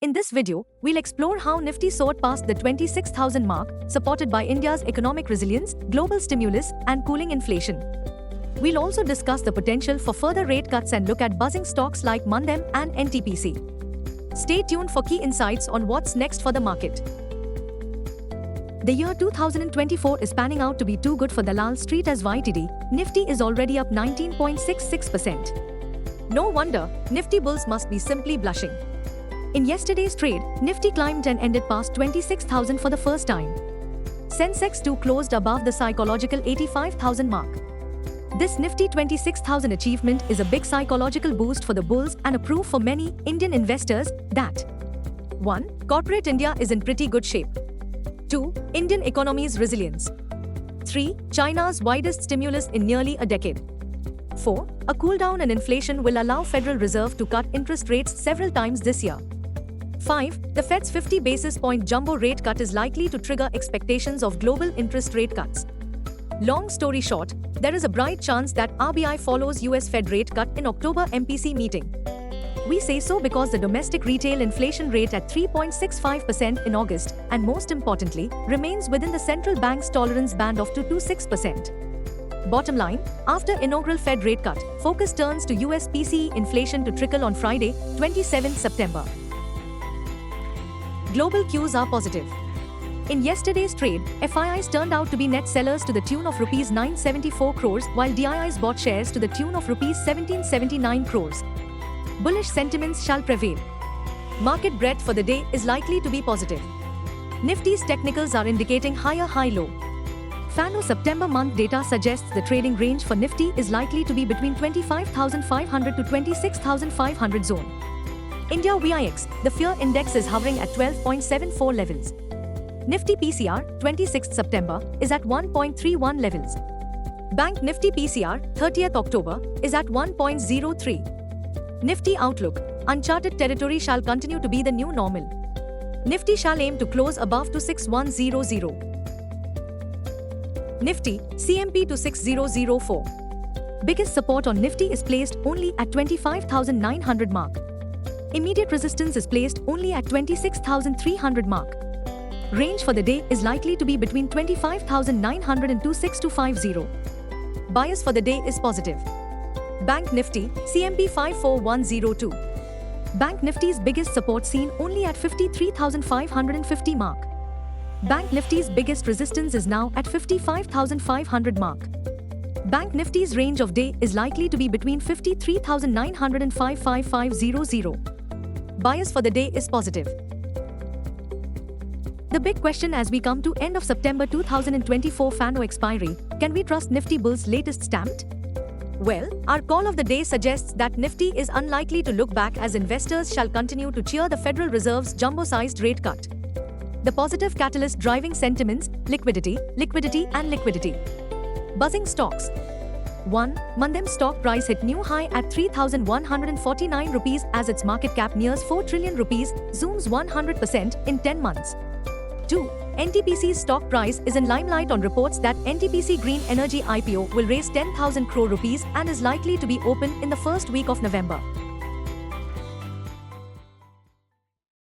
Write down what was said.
In this video, we'll explore how Nifty soared past the 26,000 mark, supported by India's economic resilience, global stimulus, and cooling inflation. We'll also discuss the potential for further rate cuts and look at buzzing stocks like Mandem and NTPC. Stay tuned for key insights on what's next for the market. The year 2024 is panning out to be too good for Dalal Street as YTD, Nifty is already up 19.66%. No wonder, Nifty bulls must be simply blushing. In yesterday's trade, Nifty climbed and ended past 26,000 for the first time. Sensex too closed above the psychological 85,000 mark. This nifty 26,000 achievement is a big psychological boost for the bulls and a proof for many Indian investors that 1. Corporate India is in pretty good shape. 2. Indian economy's resilience. 3. China's widest stimulus in nearly a decade. 4. A cool down in inflation will allow Federal Reserve to cut interest rates several times this year. 5. The Fed's 50 basis point jumbo rate cut is likely to trigger expectations of global interest rate cuts. Long story short, there is a bright chance that RBI follows US Fed rate cut in October MPC meeting. We say so because the domestic retail inflation rate at 3.65% in August, and most importantly, remains within the central bank's tolerance band of 2 to 6%. Bottom line, after inaugural Fed rate cut, focus turns to US PCE inflation to trickle on Friday, 27 September. Global cues are positive. In yesterday's trade, FIIs turned out to be net sellers to the tune of Rs 974 crores while DIIs bought shares to the tune of Rs 1779 crores. Bullish sentiments shall prevail. Market breadth for the day is likely to be positive. Nifty's technicals are indicating higher high-low. FANO September month data suggests the trading range for Nifty is likely to be between 25,500 to 26,500 zone. India VIX, the fear index is hovering at 12.74 levels. Nifty PCR, 26th September, is at 1.31 levels. Bank Nifty PCR, 30th October, is at 1.03. Nifty outlook, uncharted territory shall continue to be the new normal. Nifty shall aim to close above to 6100. Nifty, CMP to 6004. Biggest support on Nifty is placed only at 25,900 mark. Immediate resistance is placed only at 26,300 mark. Range for the day is likely to be between 25,900 and 26,250. Bias for the day is positive. Bank Nifty, CMP 54102. Bank Nifty's biggest support seen only at 53,550 mark. Bank Nifty's biggest resistance is now at 55,500 mark. Bank Nifty's range of day is likely to be between 53,900 and 55500. Bias for the day is positive. The big question as we come to end of September 2024 FANO expiry, can we trust Nifty Bulls' latest stamped? Well, our call of the day suggests that Nifty is unlikely to look back as investors shall continue to cheer the Federal Reserve's jumbo-sized rate cut. The positive catalyst driving sentiments, liquidity, and liquidity. Buzzing stocks. 1. Mandem stock price hit new high at 3,149 rupees as its market cap nears 4 trillion rupees, zooms 100% in 10 months. 2. NTPC's stock price is in limelight on reports that NTPC Green Energy IPO will raise 10,000 crore rupees and is likely to be open in the first week of November.